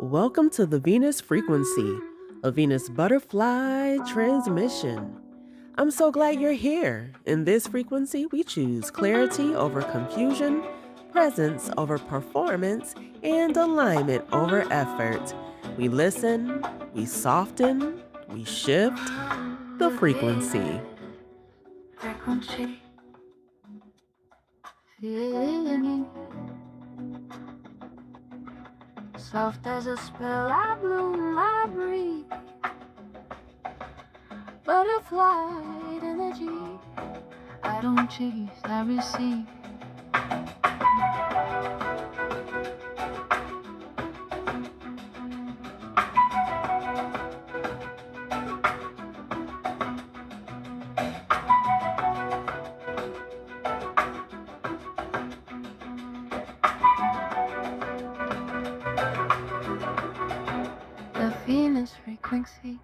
Welcome to the Venus frequency, a Venus butterfly transmission. I'm so glad you're here. In this frequency, we choose clarity over confusion, presence over performance, and alignment over effort. We listen, we soften, we shift the frequency. Frequency, feeling soft as a spell. I bloom, I breathe. Butterfly energy. I don't chase, I receive. The Venus frequency.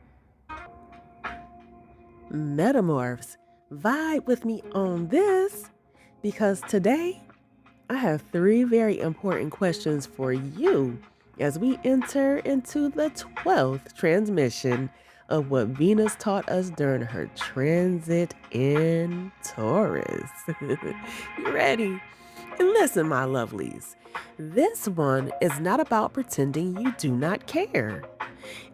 Metamorphs, vibe with me on this because today I have three very important questions for you as we enter into the 12th transmission of what Venus taught us during her transit in Taurus. You ready? And listen, my lovelies, this one is not about pretending you do not care.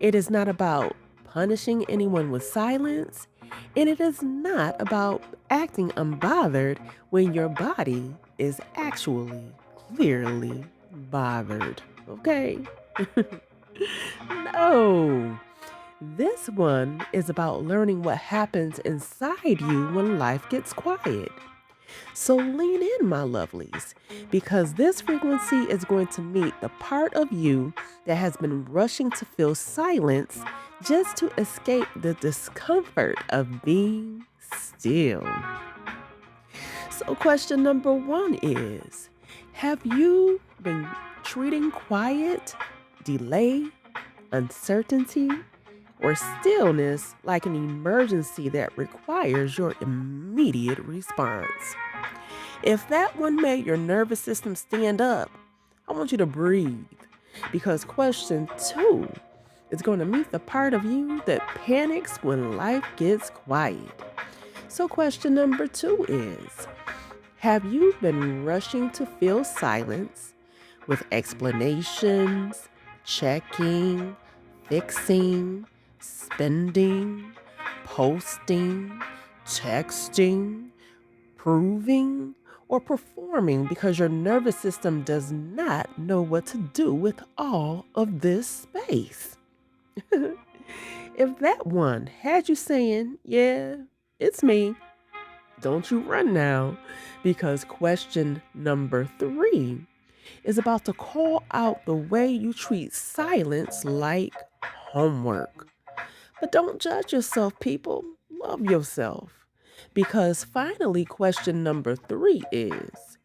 It is not about punishing anyone with silence, and it is not about acting unbothered when your body is actually clearly bothered. Okay? No. This one is about learning what happens inside you when life gets quiet. So lean in, my lovelies, because this frequency is going to meet the part of you that has been rushing to fill silence just to escape the discomfort of being still. So, question number one is: have you been treating quiet, delay, uncertainty, or stillness like an emergency that requires your immediate response? If that one made your nervous system stand up, I want you to breathe because question two is going to meet the part of you that panics when life gets quiet. So, question number two is: have you been rushing to fill silence with explanations, checking, fixing, spending, posting, texting, proving, or performing because your nervous system does not know what to do with all of this space? If that one had you saying, yeah, it's me, don't you run now, because question number three is about to call out the way you treat silence like homework. But don't judge yourself, people. Love yourself. Because finally, question number three is: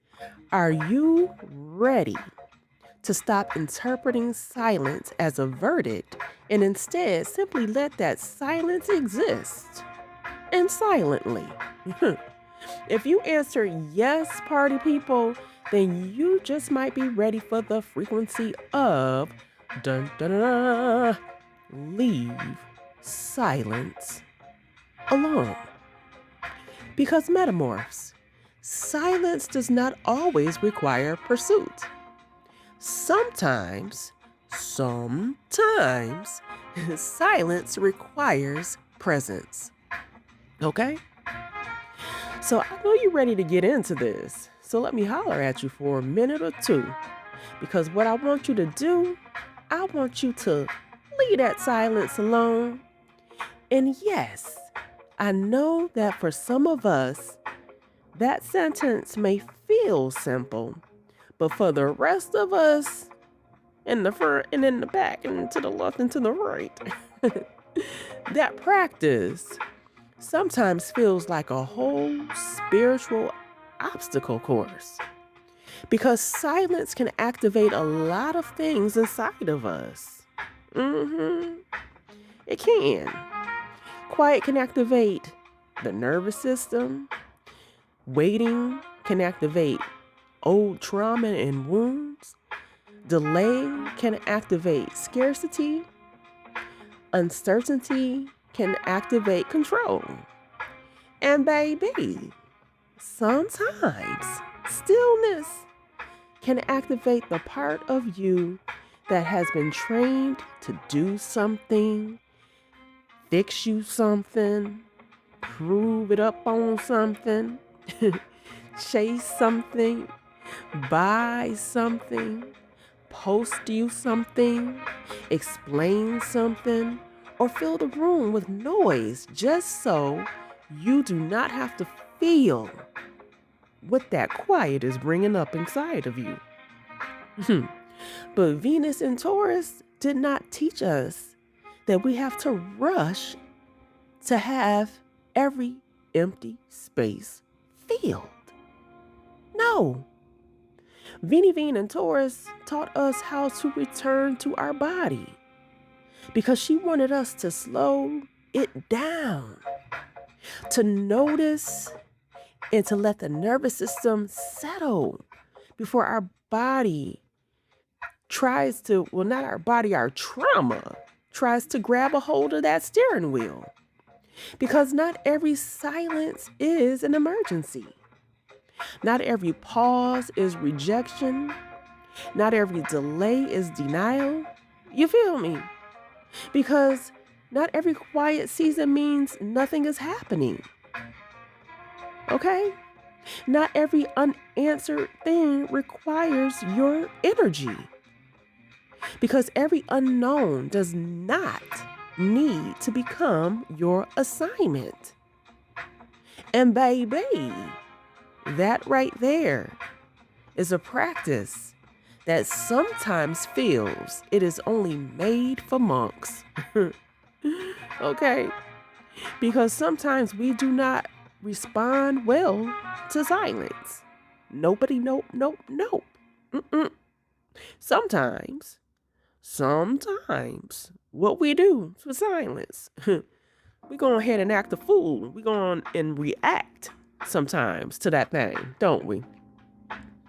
are you ready to stop interpreting silence as a verdict and instead simply let that silence exist? And silently. If you answer yes, party people, then you just might be ready for the frequency of dun dun dun, dun, leave silence alone. Because metamorphs, silence does not always require pursuit. Sometimes, silence requires presence. Okay? So I know you're ready to get into this. So let me holler at you for a minute or two. Because what I want you to do, I want you to leave that silence alone. And yes, I know that for some of us, that sentence may feel simple. But for the rest of us, in the front and in the back and to the left and to the right, that practice sometimes feels like a whole spiritual obstacle course. Because silence can activate a lot of things inside of us. It can. Quiet can activate the nervous system. Waiting can activate old trauma and wounds. Delay can activate scarcity. Uncertainty can activate control. And baby, sometimes stillness can activate the part of you that has been trained to do something, fix you something, prove it up on something, chase something, buy something, post you something, explain something, or fill the room with noise just so you do not have to feel what that quiet is bringing up inside of you. But Venus and Taurus did not teach us that we have to rush to have every empty space filled. No. Venus and Taurus taught us how to return to our body because she wanted us to slow it down, to notice and to let the nervous system settle before our body tries to, well, not our body, our trauma tries to grab a hold of that steering wheel. Because not every silence is an emergency. Not every pause is rejection. Not every delay is denial. You feel me? Because not every quiet season means nothing is happening. Okay? Not every unanswered thing requires your energy. Because every unknown does not need to become your assignment. And baby, that right there is a practice that sometimes feels it is only made for monks. Okay? Because sometimes we do not respond well to silence. Nobody, nope. Mm-mm. Sometimes, what we do for silence, we go ahead and act a fool. We go on and react sometimes to that thing, don't we?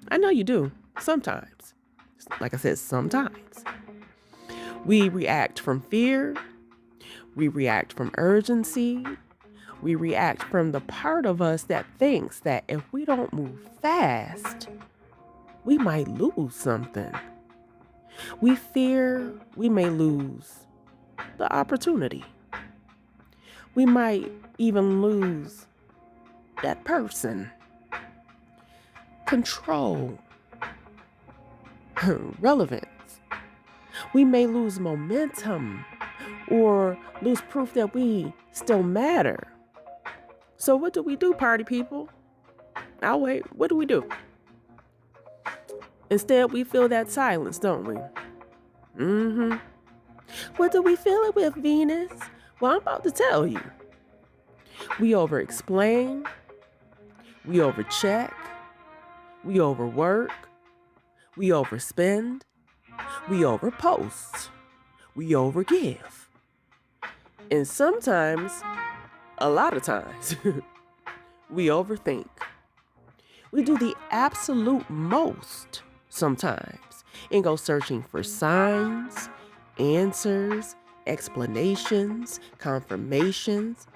I know you do. Sometimes. Like I said, sometimes. We react from fear. We react from urgency. We react from the part of us that thinks that if we don't move fast, we might lose something. We fear we may lose the opportunity. We might even lose that person. Control. Relevance. We may lose momentum or lose proof that we still matter. So what do we do, party people? I'll wait. What do we do? Instead, we feel that silence, don't we? What do we fill it with, Venus? Well, I'm about to tell you. We over-explain. We over-check. We overwork. We overspend. We overpost. We overgive. And sometimes, a lot of times, we overthink. We do the absolute most sometimes and go searching for signs, answers, explanations, confirmations,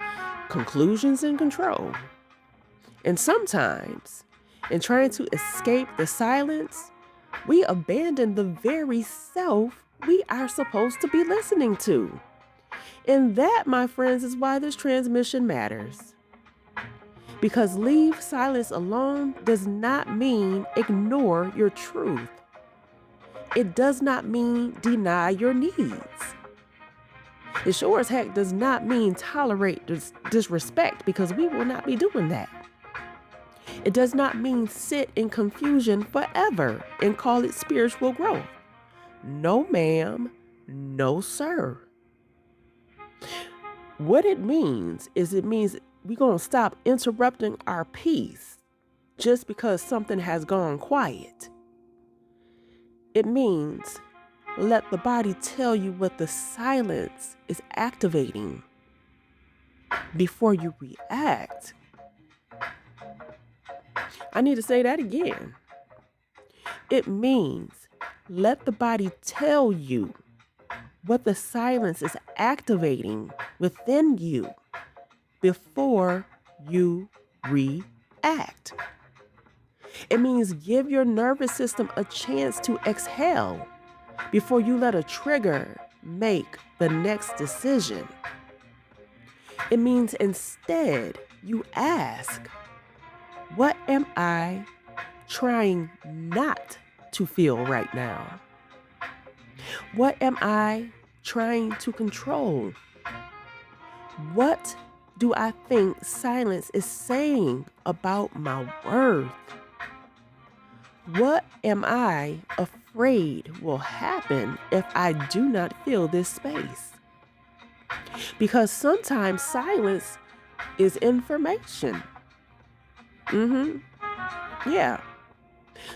conclusions, and control. And sometimes, in trying to escape the silence, we abandon the very self we are supposed to be listening to. And that, my friends, is why this transmission matters. Because leave silence alone does not mean ignore your truth. It does not mean deny your needs. It sure as heck does not mean tolerate disrespect, because we will not be doing that. It does not mean sit in confusion forever and call it spiritual growth. No, ma'am. No, sir. What it means is we're going to stop interrupting our peace just because something has gone quiet. It means let the body tell you what the silence is activating before you react. I need to say that again. It means Let the body tell you what the silence is activating within you before you react. It means give your nervous system a chance to exhale before you let a trigger make the next decision. It means instead you ask, what am I trying not to feel right now? What am I trying to control? What do I think silence is saying about my worth? What am I afraid will happen if I do not fill this space? Because sometimes silence is information. Yeah.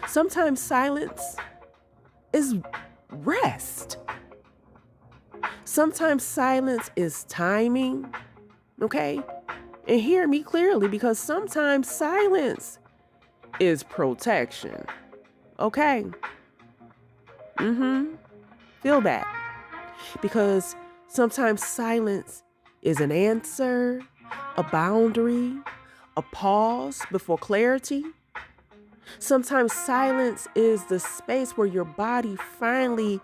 Sometimes silence is rest. Sometimes silence is timing. Okay? And hear me clearly, because sometimes silence is protection. Okay? Feel that. Because sometimes silence is an answer, a boundary, a pause before clarity. Sometimes silence is the space where your body finally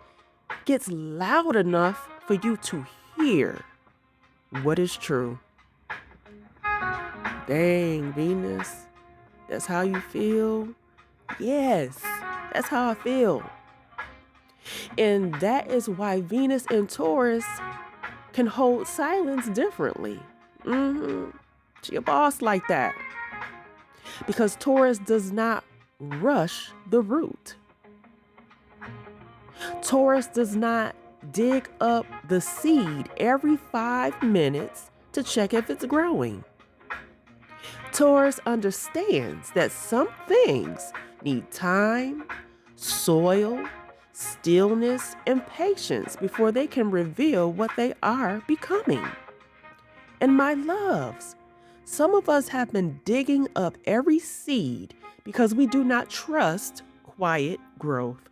gets loud enough for you to hear what is true. Dang, Venus, that's how you feel? Yes, that's how I feel. And that is why Venus and Taurus can hold silence differently. She a boss like that. Because Taurus does not rush the root. Taurus does not dig up the seed every 5 minutes to check if it's growing. Taurus understands that some things need time, soil, stillness, and patience before they can reveal what they are becoming. And my loves, some of us have been digging up every seed because we do not trust quiet growth.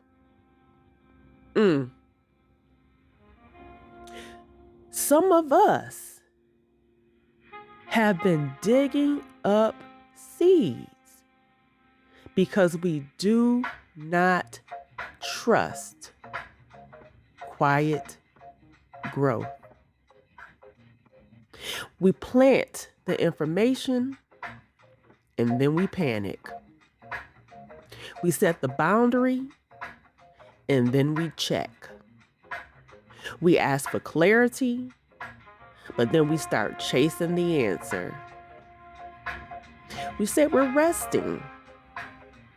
Some of us have been digging up seeds because we do not trust quiet growth. We plant the information and then we panic. We set the boundary and then we check. We ask for clarity, but then we start chasing the answer. We say we're resting,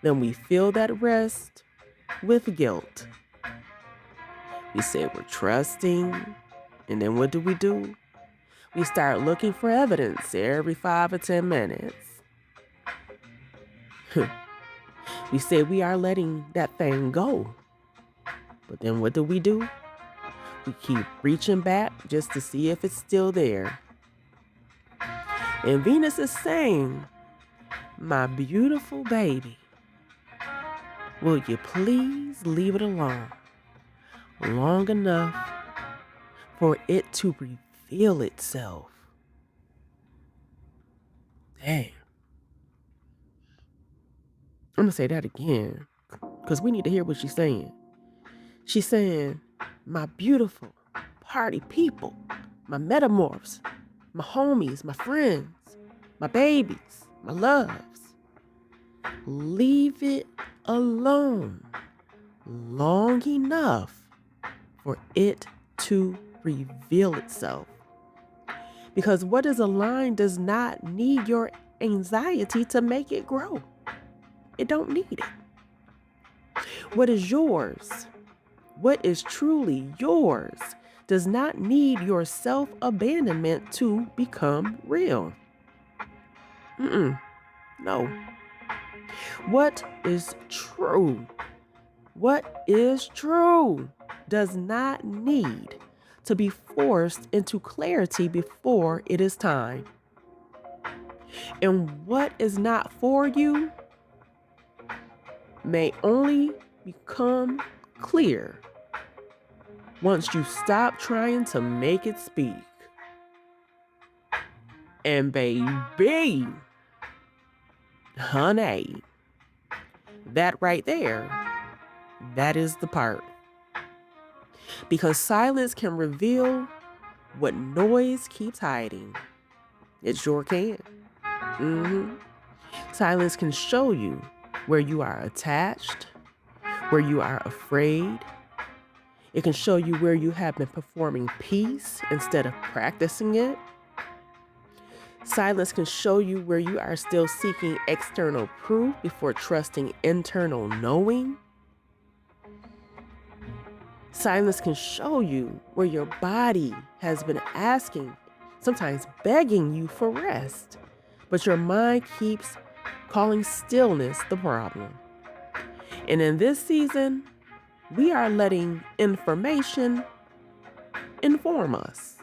then we fill that rest with guilt. We say we're trusting, and then what do? We start looking for evidence every 5 or 10 minutes. We say we are letting that thing go, but then what do? We keep reaching back just to see if it's still there. And Venus is saying, my beautiful baby, will you please leave it alone long enough for it to reveal itself? Dang. I'm going to say that again because we need to hear what she's saying. She's saying, my beautiful party people, my metamorphs, my homies, my friends, my babies, my loves, leave it alone long enough for it to reveal itself. Because what is aligned does not need your anxiety to make it grow. It don't need it. What is yours, what is truly yours, does not need your self-abandonment to become real. No. What is true does not need to be forced into clarity before it is time. And what is not for you may only become clear once you stop trying to make it speak. And baby, honey, that right there, that is the part. Because silence can reveal what noise keeps hiding. It sure can. Silence can show you where you are attached, where you are afraid. It can show you where you have been performing peace instead of practicing it. Silence can show you where you are still seeking external proof before trusting internal knowing. Silence can show you where your body has been asking, sometimes begging you for rest, but your mind keeps calling stillness the problem. And in this season, we are letting information inform us,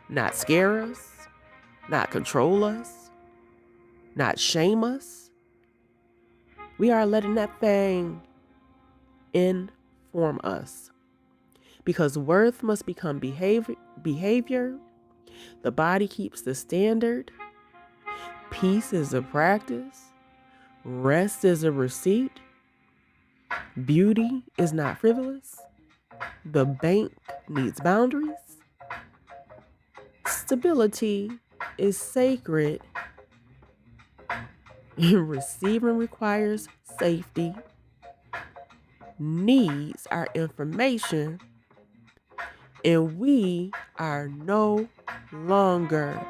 not scare us, not control us, not shame us. We are letting that thing inform us. Because worth must become behavior. The body keeps the standard. Peace is a practice. Rest is a receipt. Beauty is not frivolous. The bank needs boundaries. Stability is sacred. Receiving requires safety. Needs are information. And we are no longer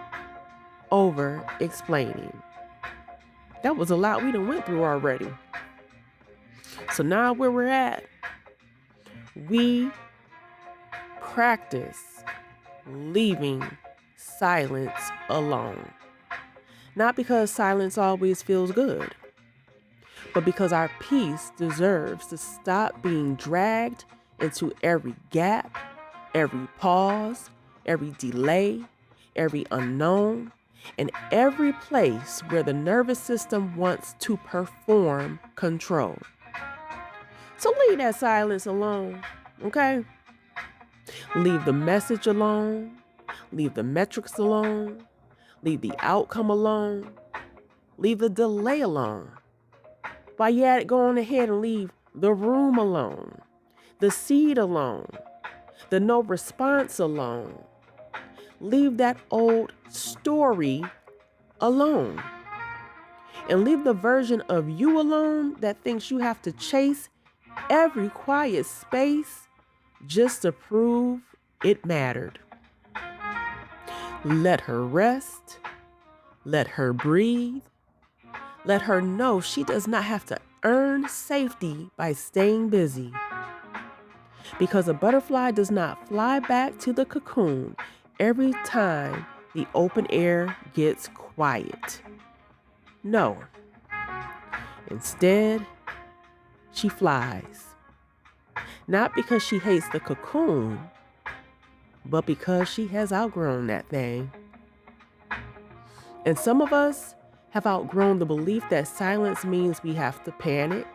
over explaining. That was a lot we done went through already. So now where we're at, we practice leaving silence alone. Not because silence always feels good, but because our peace deserves to stop being dragged into every gap, every pause, every delay, every unknown, and every place where the nervous system wants to perform control. So leave that silence alone, okay? Leave the message alone. Leave the metrics alone. Leave the outcome alone. Leave the delay alone. While you're at it, go on ahead and leave the room alone, the seed alone, the no response alone. Leave that old story alone. And leave the version of you alone that thinks you have to chase every quiet space just to prove it mattered. Let her rest. Let her breathe. Let her know she does not have to earn safety by staying busy. Because a butterfly does not fly back to the cocoon every time the open air gets quiet. No. Instead, she flies. Not because she hates the cocoon, but because she has outgrown that thing. And some of us have outgrown the belief that silence means we have to panic.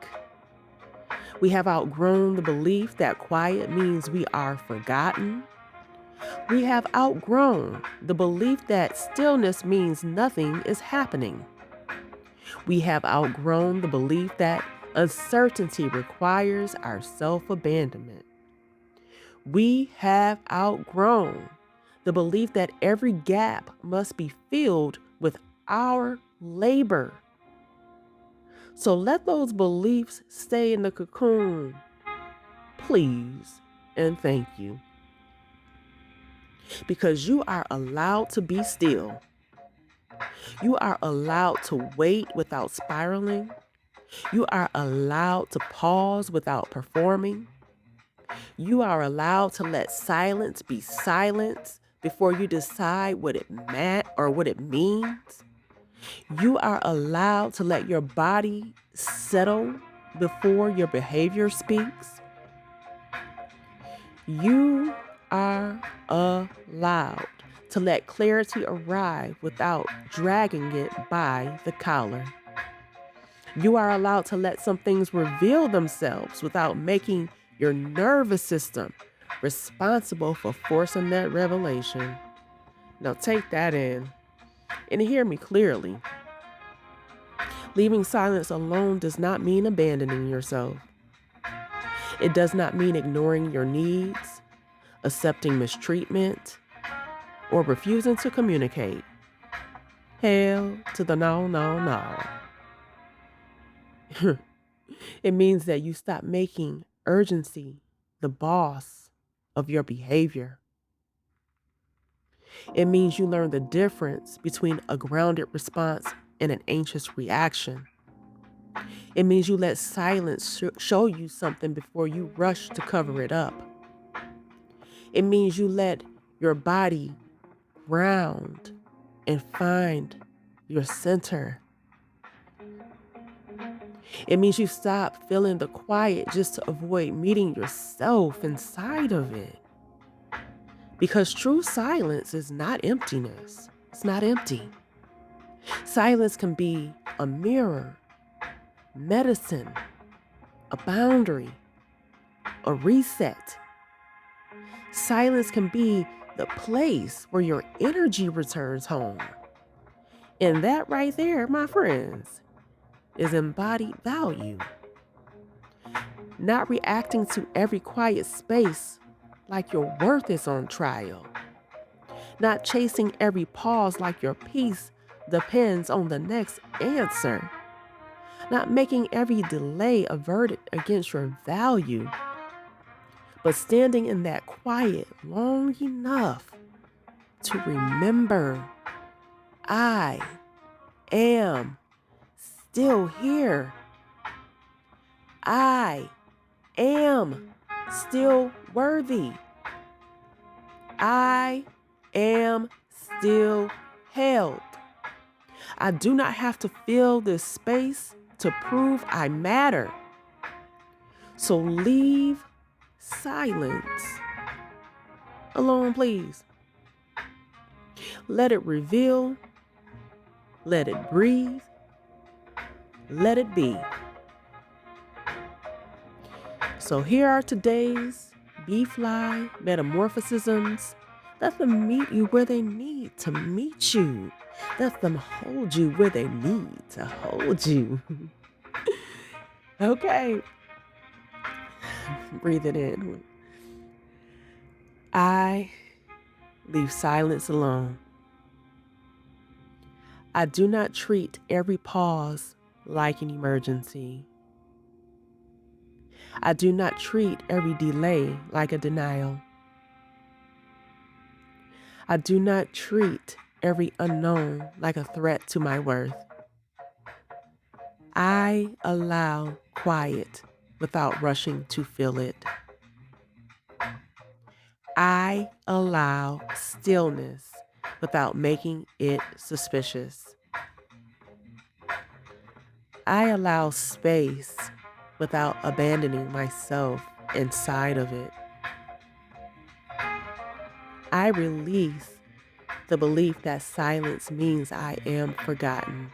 We have outgrown the belief that quiet means we are forgotten. We have outgrown the belief that stillness means nothing is happening. We have outgrown the belief that uncertainty requires our self-abandonment. We have outgrown the belief that every gap must be filled with our labor. So let those beliefs stay in the cocoon, please, and thank you. Because you are allowed to be still. You are allowed to wait without spiraling. You are allowed to pause without performing. You are allowed to let silence be silence before you decide what it meant or what it means. You are allowed to let your body settle before your behavior speaks. You are allowed to let clarity arrive without dragging it by the collar. You are allowed to let some things reveal themselves without making Your nervous system responsible for forcing that revelation. Now take that in and hear me clearly. Leaving silence alone does not mean abandoning yourself. It does not mean ignoring your needs, accepting mistreatment, or refusing to communicate. Hell to the no, no, no. It means that you stop making urgency the boss of your behavior. It means you learn the difference between a grounded response and an anxious reaction. It means you let silence show you something before you rush to cover it up. It means you let your body ground and find your center. It means you stop feeling the quiet just to avoid meeting yourself inside of it. Because true silence is not emptiness. It's not empty. Silence can be a mirror, medicine, a boundary, a reset. Silence can be the place where your energy returns home. And that right there, my friends, is embodied value. Not reacting to every quiet space like your worth is on trial. Not chasing every pause like your peace depends on the next answer. Not making every delay a verdict against your value, but standing in that quiet long enough to remember, I am still here. I am still worthy. I am still held. I do not have to fill this space to prove I matter. So leave silence alone, please. Let it reveal. Let it breathe. Let it be. So here are today's B.Fly metamorphosisms. Let them meet you where they need to meet you. Let them hold you where they need to hold you. Okay. Breathe it in. I leave silence alone. I do not treat every pause like an emergency. I do not treat every delay like a denial. I do not treat every unknown like a threat to my worth. I allow quiet without rushing to fill it. I allow stillness without making it suspicious. I allow space without abandoning myself inside of it. I release the belief that silence means I am forgotten.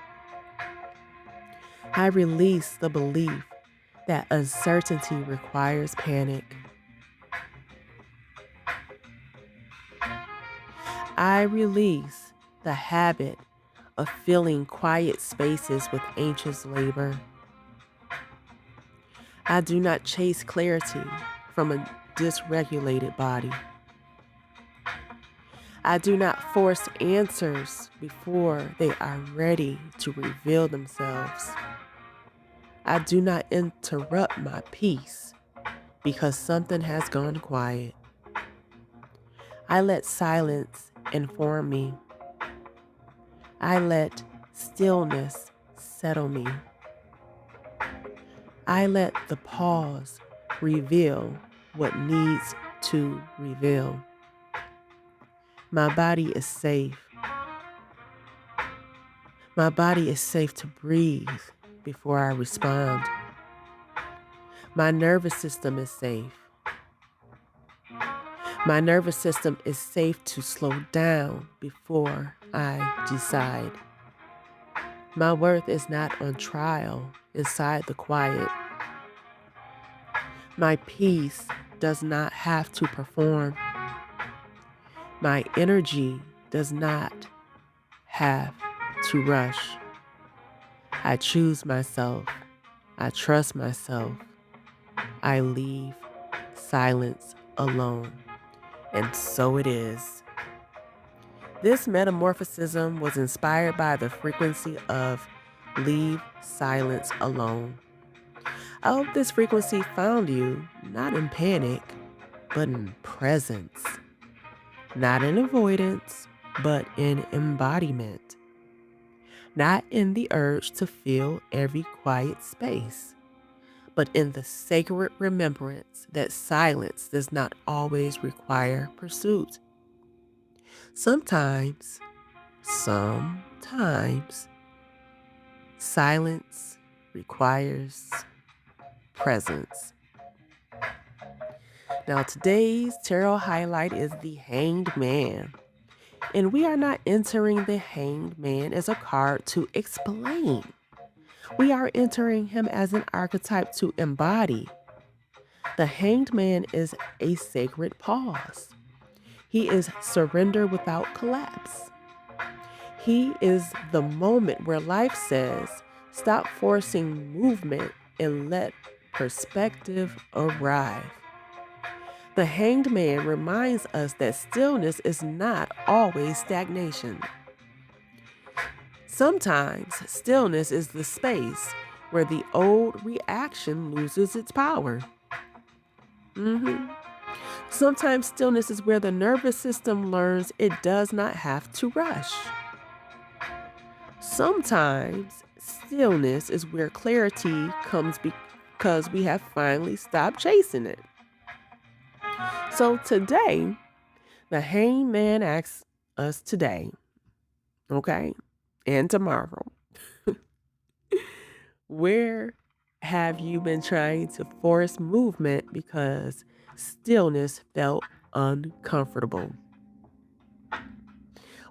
I release the belief that uncertainty requires panic. I release the habit of filling quiet spaces with anxious labor. I do not chase clarity from a dysregulated body. I do not force answers before they are ready to reveal themselves. I do not interrupt my peace because something has gone quiet. I let silence inform me. I let stillness settle me. I let the pause reveal what needs to reveal. My body is safe. My body is safe to breathe before I respond. My nervous system is safe. My nervous system is safe to slow down before I decide. My worth is not on trial inside the quiet. My peace does not have to perform. My energy does not have to rush. I choose myself. I trust myself. I leave silence alone. And so it is. This metamorphism was inspired by the frequency of leave silence alone. I hope this frequency found you not in panic, but in presence, not in avoidance, but in embodiment, not in the urge to fill every quiet space, but in the sacred remembrance that silence does not always require pursuit. Sometimes, sometimes, silence requires presence. Now, today's tarot highlight is the Hanged Man. And we are not entering the Hanged Man as a card to explain. We are entering him as an archetype to embody. The Hanged Man is a sacred pause. He is surrender without collapse. He is the moment where life says, stop forcing movement and let perspective arrive. The Hanged Man reminds us that stillness is not always stagnation. Sometimes stillness is the space where the old reaction loses its power. Mhm. Sometimes stillness is where the nervous system learns it does not have to rush. Sometimes stillness is where clarity comes because we have finally stopped chasing it. So today, the hangman asks us today, okay, and tomorrow, where have you been trying to force movement because stillness felt uncomfortable?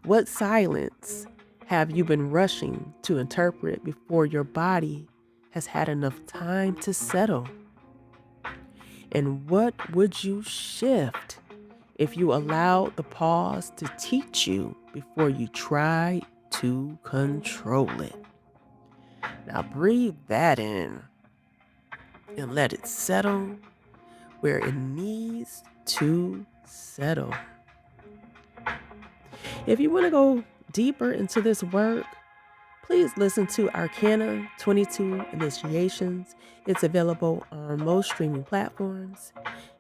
What silence have you been rushing to interpret before your body has had enough time to settle? And what would you shift if you allowed the pause to teach you before you tried to control it? Now breathe that in and let it settle where it needs to settle. If you want to go deeper into this work, please listen to Arcana 22 Initiations. It's available on most streaming platforms.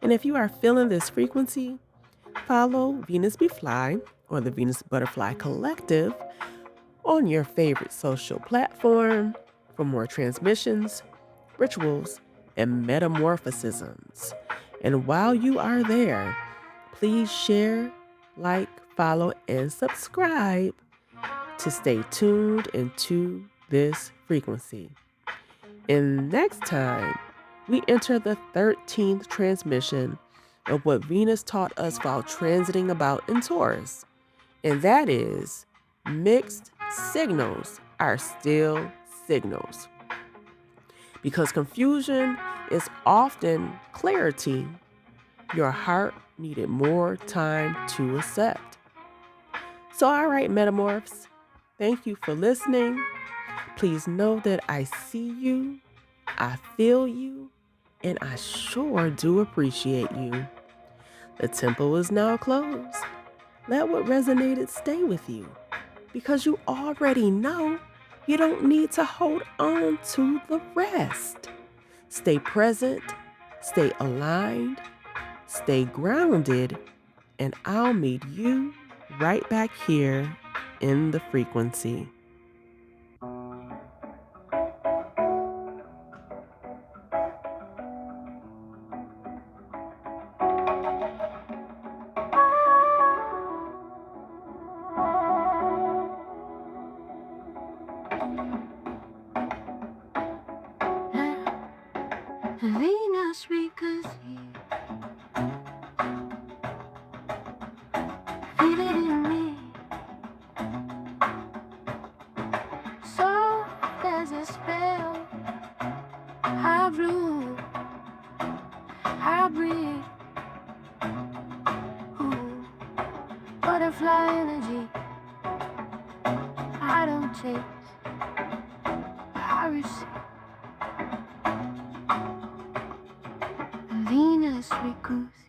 And if you are feeling this frequency, follow Venus B.Fly or the Venus Butterfly Collective on your favorite social platform for more transmissions, rituals, and metamorphisms. And while you are there, please share, like, follow, and subscribe to stay tuned into this frequency. And next time, we enter the 13th transmission of what Venus taught us while transiting about in Taurus. And that is mixed signals are still signals. Because confusion is often clarity, your heart needed more time to accept. So, all right, metamorphs, thank you for listening. Please know that I see you, I feel you, and I sure do appreciate you. The temple is now closed. Let what resonated stay with you, because you already know you don't need to hold on to the rest. Stay present, stay aligned, stay grounded, and I'll meet you right back here in the frequency. Venus we could see. Feel it in me. butterfly energy. I don't chase, I receive. Lean as we goose.